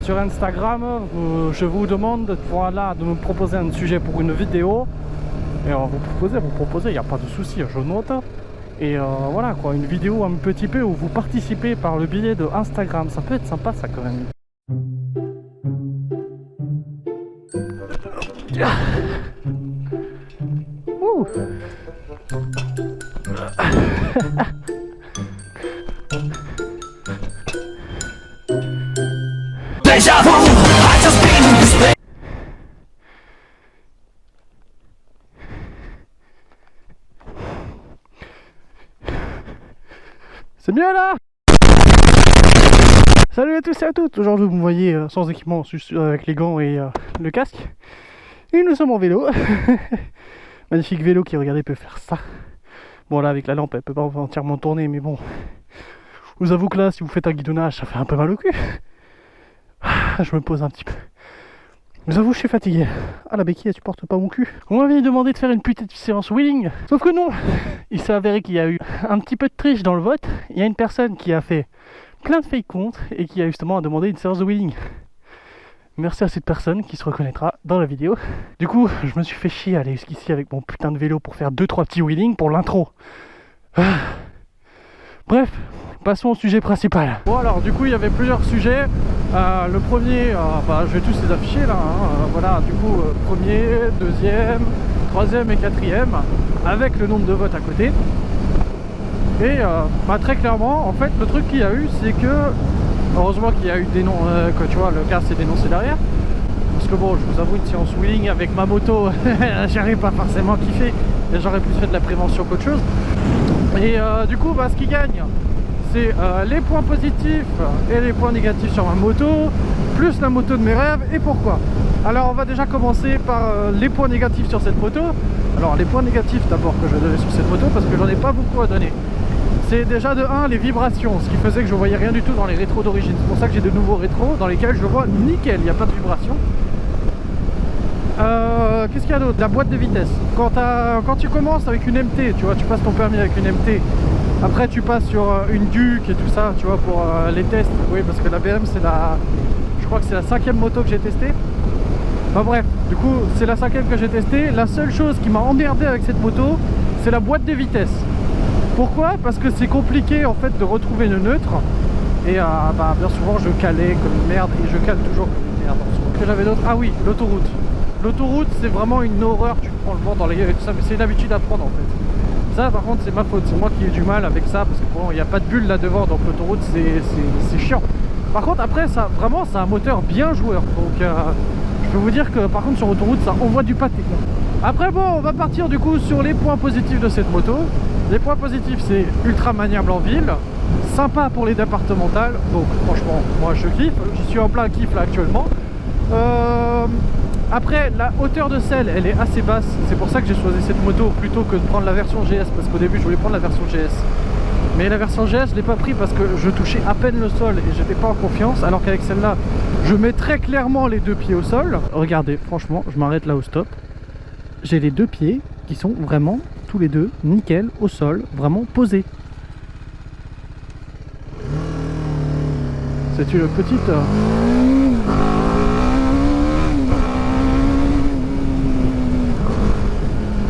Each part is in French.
Sur Instagram, je vous demande voilà, de me proposer un sujet pour une vidéo. Et vous proposez, il n'y a pas de souci, je note. Et voilà quoi, une vidéo un petit peu où vous participez par le biais de Instagram. Ça peut être sympa ça quand même. Ouh. C'est mieux là. Salut à tous et à toutes. Aujourd'hui vous me voyez sans équipement, avec les gants et le casque. Et nous sommes en vélo. Magnifique vélo qui, regardez, peut faire ça. Bon là avec la lampe elle peut pas entièrement tourner, mais bon. Je vous avoue que là si vous faites un guidonnage ça fait un peu mal au cul. Je me pose un petit peu. Je vous avoue je suis fatigué. Ah la béquille elle supporte pas mon cul. On m'avait demandé de faire une petite séance wheeling. Sauf que non. Il s'est avéré qu'il y a eu un petit peu de triche dans le vote. Il y a une personne qui a fait plein de fake comptes et qui a justement demandé une séance de wheeling. Merci à cette personne qui se reconnaîtra dans la vidéo. Du coup je me suis fait chier à aller jusqu'ici avec mon putain de vélo pour faire 2-3 petits wheelings pour l'intro. Bref, passons au sujet principal. Bon alors du coup il y avait plusieurs sujets. Le premier, je vais tous les afficher là, hein. Voilà, du coup premier, deuxième, troisième et quatrième, avec le nombre de votes à côté. Et très clairement, en fait le truc qu'il y a eu, c'est que heureusement qu'il y a eu des noms, que tu vois, le gars s'est dénoncé derrière. Parce que bon, je vous avoue, une séance wheeling avec ma moto, j'arrive pas forcément kiffé. Et j'aurais plus fait de la prévention qu'autre chose. Et du coup, ce qui gagne, c'est les points positifs et les points négatifs sur ma moto, plus la moto de mes rêves. Et pourquoi? Alors on va déjà commencer par les points négatifs sur cette moto. Alors les points négatifs d'abord que je vais donner sur cette moto, parce que j'en ai pas beaucoup à donner. C'est déjà de 1 les vibrations, ce qui faisait que je voyais rien du tout dans les rétros d'origine. C'est pour ça que j'ai de nouveaux rétros dans lesquels je vois nickel, il n'y a pas de vibration. Qu'est-ce qu'il y a d'autre? La boîte de vitesse. Quand tu commences avec une MT, tu vois, tu passes ton permis avec une MT. Après tu passes sur une Duke et tout ça, tu vois, pour les tests. Oui, parce que la BM c'est je crois que c'est la 5e moto que j'ai testée. Enfin bref, du coup c'est la 5e que j'ai testée. La seule chose qui m'a emmerdé avec cette moto, c'est la boîte de vitesse. Pourquoi? Parce que c'est compliqué en fait de retrouver une neutre. Et bien souvent je calais comme une merde, et je cale toujours comme une merde. Qu'est-ce que j'avais d'autre? Ah oui, l'autoroute. L'autoroute c'est vraiment une horreur, tu prends le vent dans les yeux et tout ça, mais c'est une habitude à prendre en fait. Ça par contre c'est ma faute, c'est moi qui ai du mal avec ça, parce que bon, il n'y a pas de bulle là devant, donc l'autoroute c'est chiant. Par contre après ça, vraiment c'est un moteur bien joueur, donc je peux vous dire que par contre sur l'autoroute ça envoie du pâté. Après bon, on va partir du coup sur les points positifs de cette moto. Les points positifs c'est ultra maniable en ville, sympa pour les départementales, donc franchement moi je kiffe, je suis en plein kiff là actuellement. Après la hauteur de selle elle est assez basse, c'est pour ça que j'ai choisi cette moto plutôt que de prendre la version GS, parce qu'au début je voulais prendre la version GS, mais la version GS je l'ai pas pris parce que je touchais à peine le sol et j'étais pas en confiance, alors qu'avec celle-là je mets très clairement les 2 pieds au sol. Regardez, franchement je m'arrête là au stop, j'ai les 2 pieds qui sont vraiment tous les 2 nickel au sol, vraiment posés. C'est une petite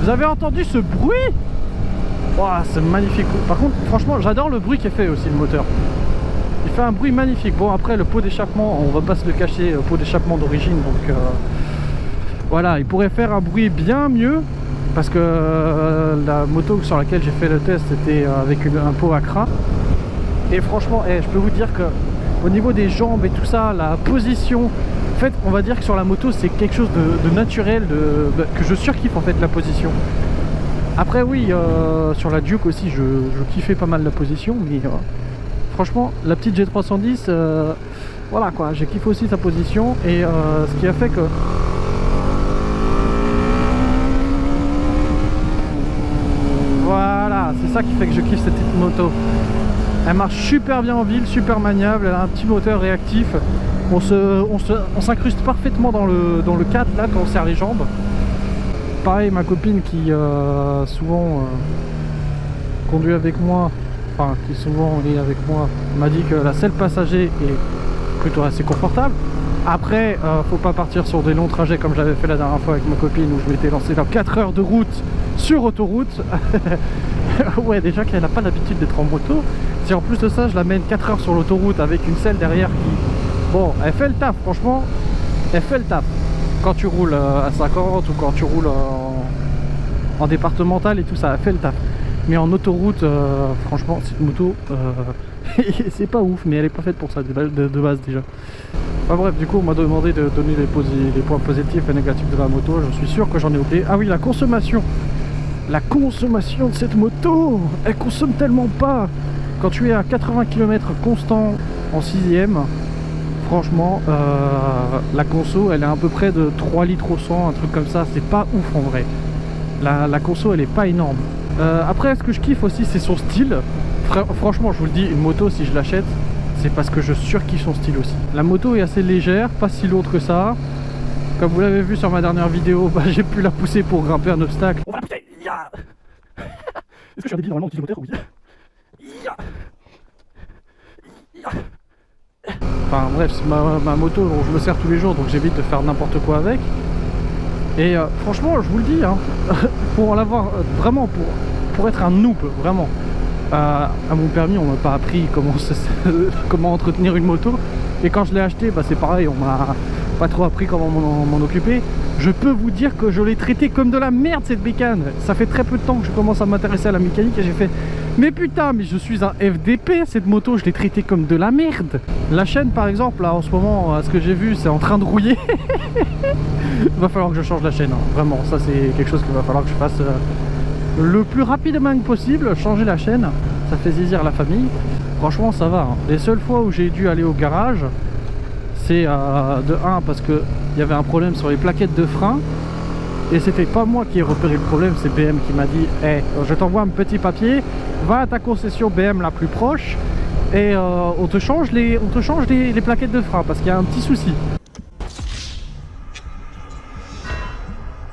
Vous avez entendu ce bruit? Wow, c'est magnifique. Par contre, franchement, j'adore le bruit qu'il fait aussi le moteur. Il fait un bruit magnifique. Bon, après, le pot d'échappement, on va pas se le cacher, pot d'échappement d'origine. Donc, voilà, il pourrait faire un bruit bien mieux. Parce que la moto sur laquelle j'ai fait le test était avec un pot à crin. Et franchement, je peux vous dire que au niveau des jambes et tout ça, la position... En fait, on va dire que sur la moto, c'est quelque chose de naturel, que je surkiffe en fait la position. Après oui, sur la Duke aussi, je kiffais pas mal la position, mais franchement, la petite G310, voilà quoi, j'ai kiffé aussi sa position, et ce qui a fait que... Voilà, c'est ça qui fait que je kiffe cette petite moto. Elle marche super bien en ville, super maniable, elle a un petit moteur réactif. On s'incruste parfaitement dans le cadre là quand on serre les jambes. Pareil, ma copine qui souvent conduit avec moi, enfin qui souvent est avec moi, m'a dit que la selle passager est plutôt assez confortable. Après, faut pas partir sur des longs trajets comme j'avais fait la dernière fois avec ma copine où je m'étais lancé dans 4 heures de route sur autoroute. Ouais, déjà qu'elle n'a pas l'habitude d'être en moto. Si en plus de ça, je la mène 4 heures sur l'autoroute avec une selle derrière qui... Bon, elle fait le taf, franchement, elle fait le taf. Quand tu roules à 50 ou quand tu roules en départemental et tout ça, elle fait le taf. Mais en autoroute, franchement, cette moto, c'est pas ouf, mais elle est pas faite pour ça de base déjà. Enfin bref, du coup, on m'a demandé de donner les points positifs et négatifs de la moto. Je suis sûr que j'en ai oublié. Ah oui, la consommation. La consommation de cette moto, elle consomme tellement pas. Quand tu es à 80 km constant en 6ème, franchement, la conso, elle est à peu près de 3 litres au 100, un truc comme ça. C'est pas ouf en vrai. La conso, elle est pas énorme. Après, ce que je kiffe aussi, c'est son style. Franchement, je vous le dis, une moto, si je l'achète, c'est parce que je surkiffe son style aussi. La moto est assez légère, pas si lourde que ça. Comme vous l'avez vu sur ma dernière vidéo, bah, j'ai pu la pousser pour grimper un obstacle. On va la pousser. Est-ce que je suis un débile normalement utilisateur? Oui. Enfin bref, c'est ma moto dont je me sers tous les jours, donc j'évite de faire n'importe quoi avec. Et franchement, je vous le dis, hein, pour l'avoir vraiment, pour être un noob, vraiment, à mon permis, on m'a pas appris comment entretenir une moto. Et quand je l'ai acheté, bah, c'est pareil, on m'a pas trop appris comment m'en occuper. Je peux vous dire que je l'ai traité comme de la merde cette bécane. Ça fait très peu de temps que je commence à m'intéresser à la mécanique et j'ai fait mais putain, mais je suis un FDP, cette moto je l'ai traitée comme de la merde. La chaîne par exemple, là en ce moment, ce que j'ai vu, c'est en train de rouiller. Va falloir que je change la chaîne, hein. Vraiment, ça c'est quelque chose qu'il va falloir que je fasse le plus rapidement possible. Changer la chaîne, ça fait zizir la famille. Franchement ça va, hein. Les seules fois où j'ai dû aller au garage, c'est de 1 parce que il y avait un problème sur les plaquettes de frein et c'était pas moi qui ai repéré le problème, c'est BM qui m'a dit hey, je t'envoie un petit papier, va à ta concession BM la plus proche et on te change les plaquettes de frein parce qu'il y a un petit souci.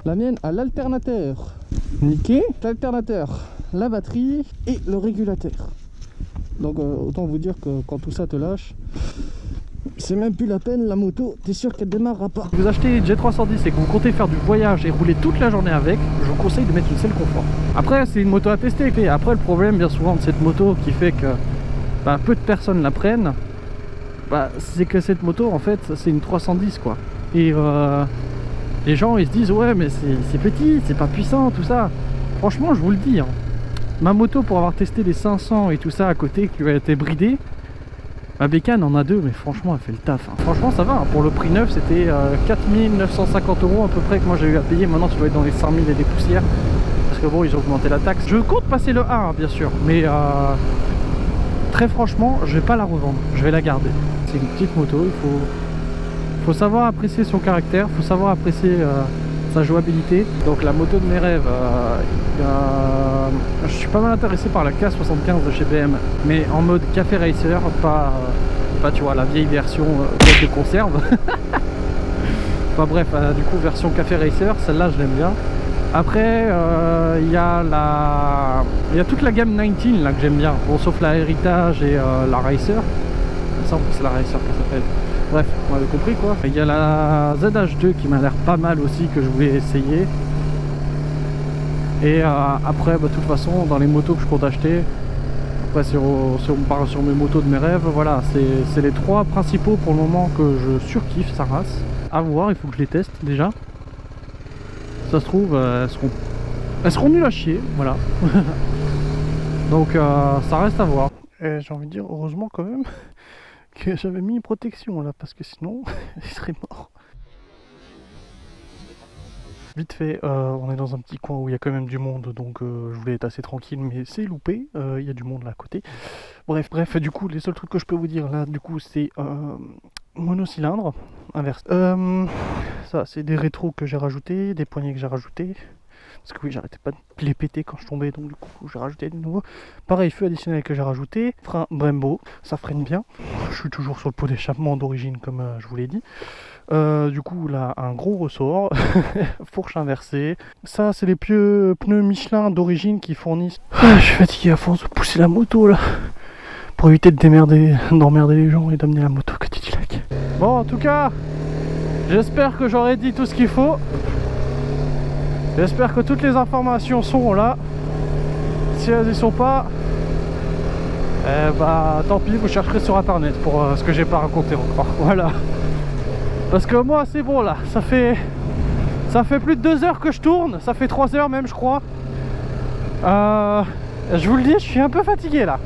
La mienne a l'alternateur niqué, l'alternateur, la batterie et le régulateur. Donc autant vous dire que quand tout ça te lâche, c'est même plus la peine, la moto, t'es sûr qu'elle démarrera pas. Si vous achetez une G310 et que vous comptez faire du voyage et rouler toute la journée avec, je vous conseille de mettre une selle confort. Après, c'est une moto à tester. Et après, le problème bien souvent de cette moto qui fait que bah, peu de personnes la prennent, bah, c'est que cette moto, en fait, c'est une 310 quoi. Et les gens, ils se disent, ouais, mais c'est petit, c'est pas puissant, tout ça. Franchement, je vous le dis, hein, ma moto, pour avoir testé les 500 et tout ça à côté, qui a été bridée, ma bécane en a 2, mais franchement elle fait le taf, hein. Franchement ça va, hein. Pour le prix neuf c'était 4950 € à peu près que moi j'ai eu à payer. Maintenant tu dois être dans les 5000 et des poussières parce que bon, ils ont augmenté la taxe. Je compte passer le 1 hein, bien sûr, mais très franchement je vais pas la revendre, je vais la garder. C'est une petite moto, il faut savoir apprécier son caractère, il faut savoir apprécier sa jouabilité. Donc la moto de mes rêves, je suis pas mal intéressé par la K75 de chez BM, mais en mode café racer, pas tu vois la vieille version boîte de conserve. Enfin bref, du coup version café racer, celle-là je l'aime bien. Après il y a toute la gamme 19 là que j'aime bien, bon, sauf la Heritage et la Racer. Il me semble que c'est la Racer qui s'appelle. Bref, vous m'avez compris quoi. Il y a la ZH2 qui m'a l'air pas mal aussi, que je voulais essayer. Et après, bah, de toute façon, dans les motos que je compte acheter, après si on parle sur mes motos de mes rêves, voilà, c'est les 3 principaux pour le moment que je surkiffe sa race. À voir, il faut que je les teste déjà. Ça se trouve, elles seront nulles à chier, voilà. Donc ça reste à voir. Et j'ai envie de dire, heureusement quand même que j'avais mis une protection là, parce que sinon il serait mort. Vite fait, on est dans un petit coin où il y a quand même du monde, donc je voulais être assez tranquille, mais c'est loupé, il y a du monde là à côté. Bref, du coup, les seuls trucs que je peux vous dire là, du coup, c'est monocylindre, inverse. Ça, c'est des rétros que j'ai rajoutés, des poignées que j'ai rajoutés. Parce que oui, j'arrêtais pas de les péter quand je tombais, donc du coup j'ai rajouté de nouveau. Pareil, feu additionnel que j'ai rajouté, frein Brembo, ça freine bien. Je suis toujours sur le pot d'échappement d'origine comme je vous l'ai dit. Du coup là, un gros ressort, fourche inversée. Ça c'est les pneus Michelin d'origine qui fournissent. Je suis fatigué à force de pousser la moto là, pour éviter d'emmerder les gens et d'amener la moto que Titilac. Bon, en tout cas, J'espère que j'aurai dit tout ce qu'il faut. J'espère que toutes les informations sont là. Si elles y sont pas, bah tant pis, vous chercherez sur internet pour ce que j'ai pas raconté encore. Voilà. Parce que moi c'est bon là, ça fait plus de 2 heures que je tourne, ça fait 3 heures même je crois. Je vous le dis, je suis un peu fatigué là.